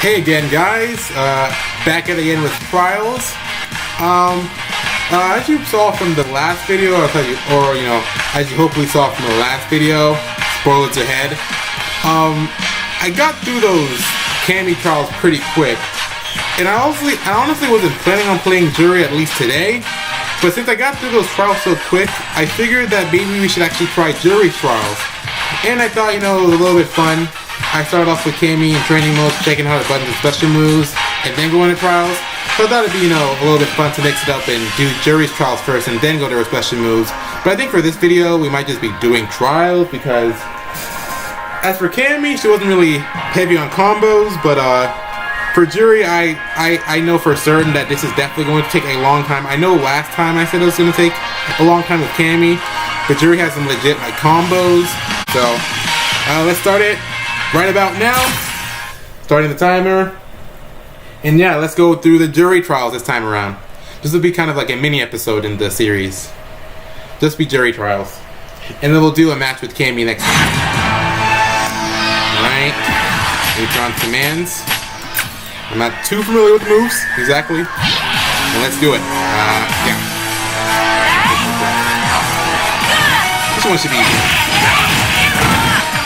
Hey again, guys. Back at it again with trials. As you saw from the last video, as you hopefully saw from the last video, spoilers ahead. I got through those Cammy trials pretty quick, and I honestly wasn't planning on playing Juri at least today. But since I got through those trials so quick, I figured that maybe we should actually try Juri's trials. And I thought, it was a little bit fun. I started off with Cammy in training mode, checking out the buttons and special moves, and then go into trials. So I thought it'd be, a little bit fun to mix it up and do Juri's trials first and then go to her special moves. But I think for this video, we might just be doing trials because as for Cammy, she wasn't really heavy on combos, but for Juri, I know for certain that this is definitely going to take a long time. I know last time I said it was going to take a long time with Cammy, but Juri has some legit combos. So let's start it right about now. Starting the timer. And yeah, let's go through the Juri trials this time around. This will be kind of like a mini episode in the series. Just be Juri trials. And then we'll do a match with Cammy next time. Alright. Neutron commands. I'm not too familiar with the moves, exactly. And let's do it. Yeah. This one should be easy.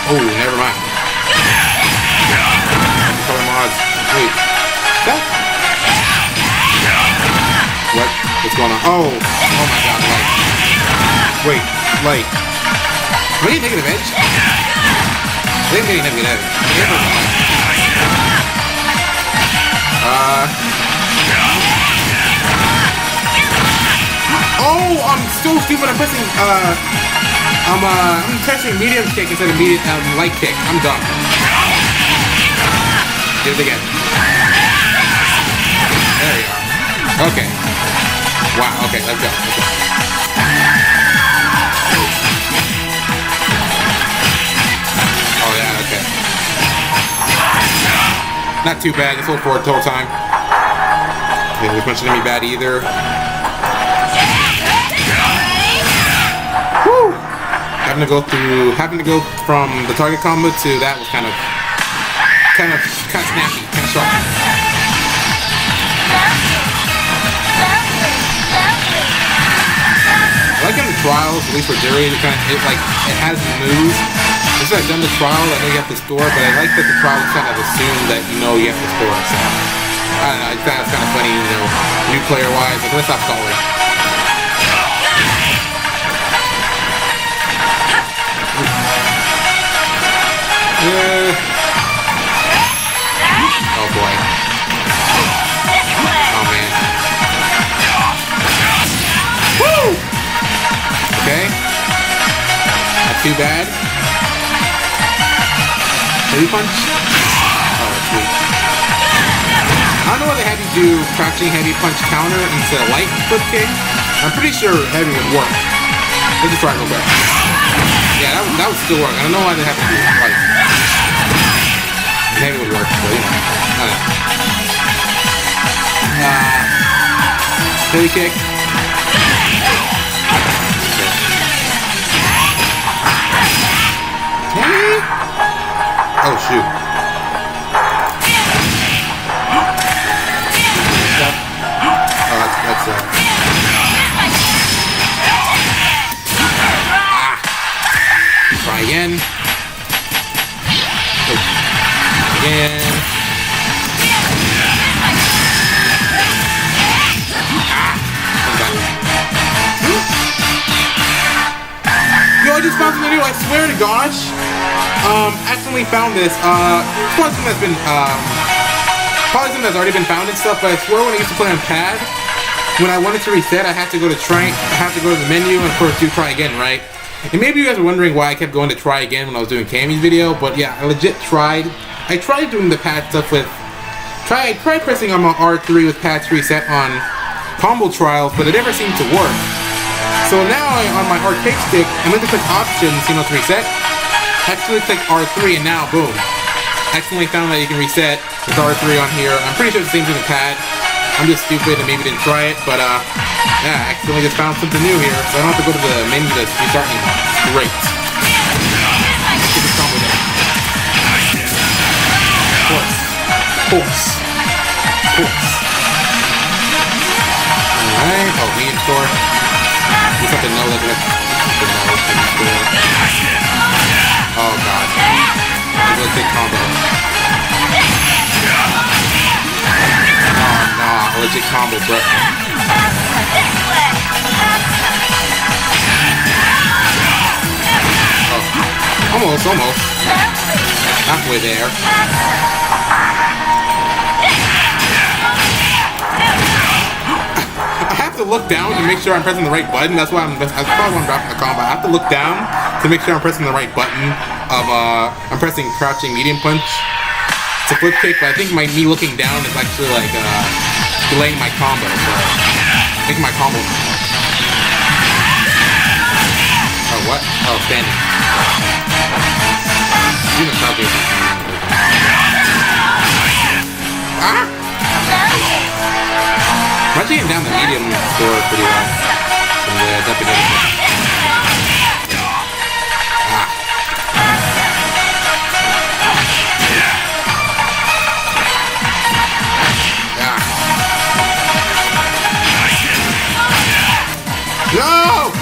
Oh, never mind. Color mods. Wait. That? What? What's going on? Oh my god, light. Wait, light. Am I getting negative edge? I think I'm getting negative edge. Oh, I'm so stupid. I'm pressing, I'm pressing medium kick instead of light kick. I'm dumb. Do it again. There we are. Okay. Wow, okay, let's go. Oh, yeah, okay. Not too bad, just hold forward the whole time. Okay, this one shouldn't be bad either. Woo! Having to go from the target combo to that was kind of snappy, kind of sharp. I like in the trials, at least for Juri, it has moves. Since I've done the trial, I know you have to score, but I like that the trial kind of assume that you have to score. So I don't know, I thought it was kind of funny, new player wise. Like, let's stop stalling. Oh boy. Oh man. Woo! Okay. Not too bad. Heavy punch? Oh, that's weak. I don't know why they had you do crouching heavy punch counter instead of light flip kick. I'm pretty sure heavy would work. Let's just try to go back. Yeah, that would still work. I don't know why they have to do light. Heavy would work, but I don't know. Heavy kick. Okay. Oh shoot. Oh, that's Try again. Oh. Again. Yo, I just found something new, I swear to gosh. Accidentally found this. Probably something that's already been found and stuff, but I swear when I used to play on pad, when I wanted to reset, I had to go to the menu and of course do try again, right? And maybe you guys are wondering why I kept going to try again when I was doing Cammy's video, but yeah, I legit tried. I tried doing the pad stuff with, I tried pressing on my R3 with pads reset on combo trials, but it never seemed to work. So now on my arcade stick, I went to click options, to reset. Actually click R3 and now boom. Accidentally found that you can reset with R3 on here. I'm pretty sure it's the same thing with pad. I'm just stupid and maybe didn't try it, but yeah, I accidentally just found something new here, so I don't have to go to the menu to restart anymore. Great. Let's get this combo down. Of course. Horse. Alright. Oh, medium store. You have to know that oh god. It's a big combo. Oh no, legit combo, bro. Oh, almost. Halfway there. I have to look down to make sure I'm pressing the right button. That's why I'm dropping the combo. I have to look down to make sure I'm pressing the right button of I'm pressing crouching medium punch. It's a flip kick, but I think me looking down is actually like delaying my combo, so making my combo. Oh what? Oh, standing. Ah! I'm actually getting down the medium score pretty well. From the definition. Ah. No!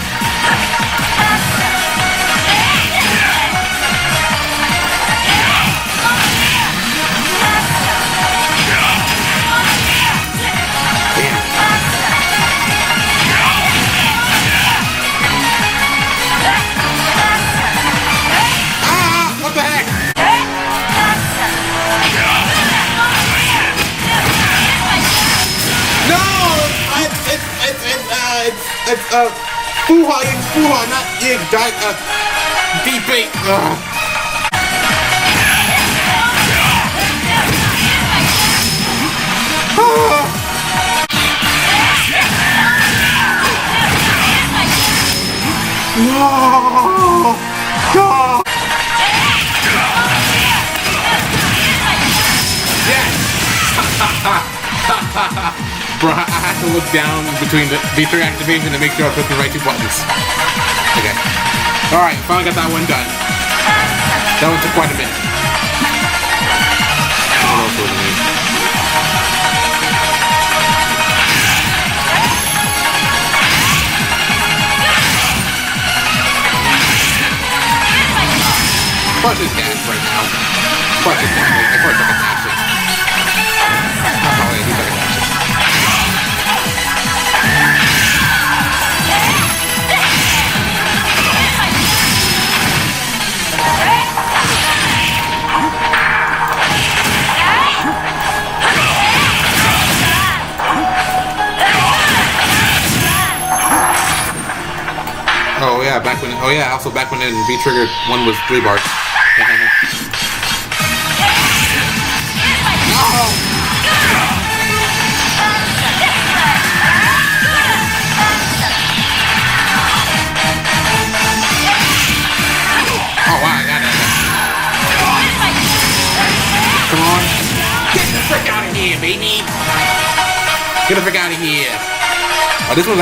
It's Fuha, not Yig, deep bait. No! Yes! Bro, I have to look down between the V3 activation to make sure I put the right two buttons. Okay. Alright, finally got that one done. That one took quite a minute. What else was it? Crush his gas right now. Crush his gas. I crush like a action. Not probably, he's like a action. Oh yeah, also back when V triggered one was 3 bars. No! Oh wow, I got it. Come on. Get the frick out of here, baby! Get the frick out of here! Oh, this one,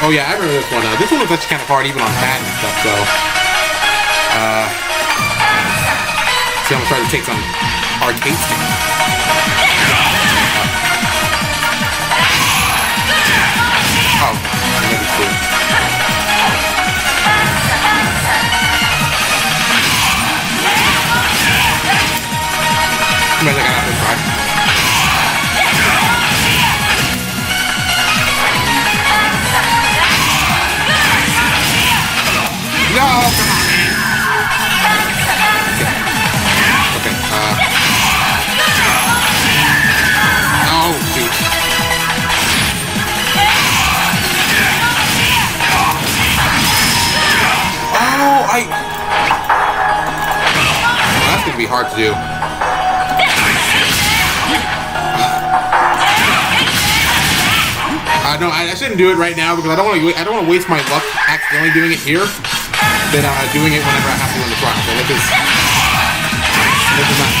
oh yeah, I remember this one. This one was actually kind of hard even on pad and stuff, so. See, I'm gonna try to take some arcade stuff. Oh, maybe it's cool. Maybe I got out this try. No, come on, man. Okay, oh, shoot. Oh, well, that's gonna be hard to do. No, I shouldn't do it right now because I don't want to waste my luck accidentally doing it here. Than doing it whenever I have to in the front. So this is not.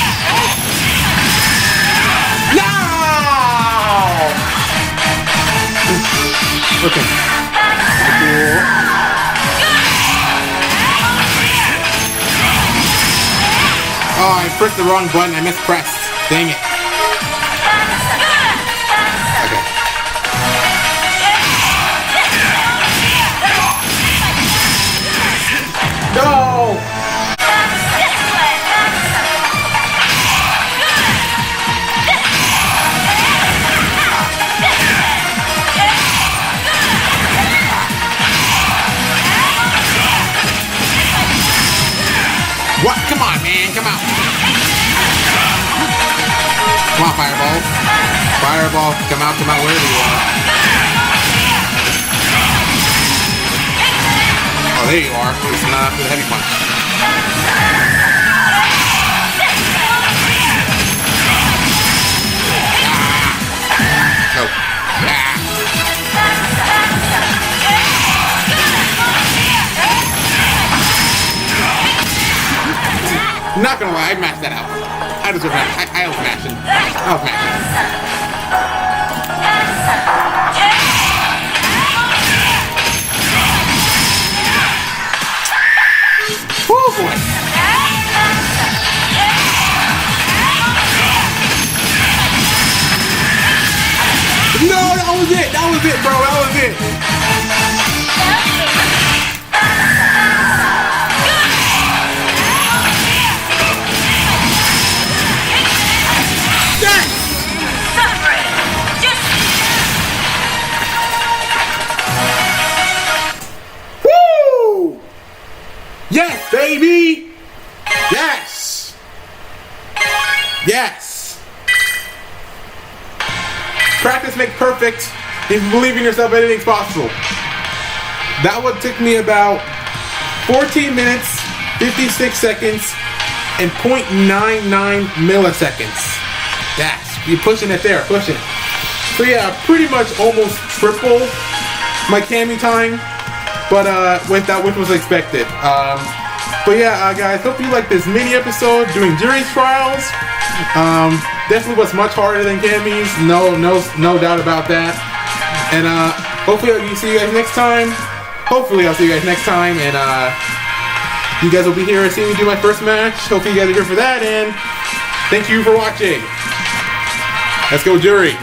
No! Okay. Cool. Oh, I pressed the wrong button. I mispressed. Dang it. out. Come on, fireballs. Fireball, come out, wherever you are. Oh, there you are. It's not the heavy punch. No. Not gonna lie, I mashed that out. I deserve that. I was mashing. Oh boy. No, that was it. That was it, bro. That was it. Woo! Yes, baby! Yes! Yes! Practice makes perfect. If you believe in yourself, anything's possible. That would take me about 14 minutes, 56 seconds, and 0.99 milliseconds. Yes, you're pushing it there, pushing it. So yeah, pretty much almost triple my Cammy time, but which was expected. But yeah, guys, hope you like this mini episode doing Juri's trials. Definitely was much harder than Cammy's, no doubt about that. And hopefully I'll see you guys next time. And you guys will be here seeing me do my first match. Hopefully you guys are here for that, and thank you for watching. Let's go, Juri.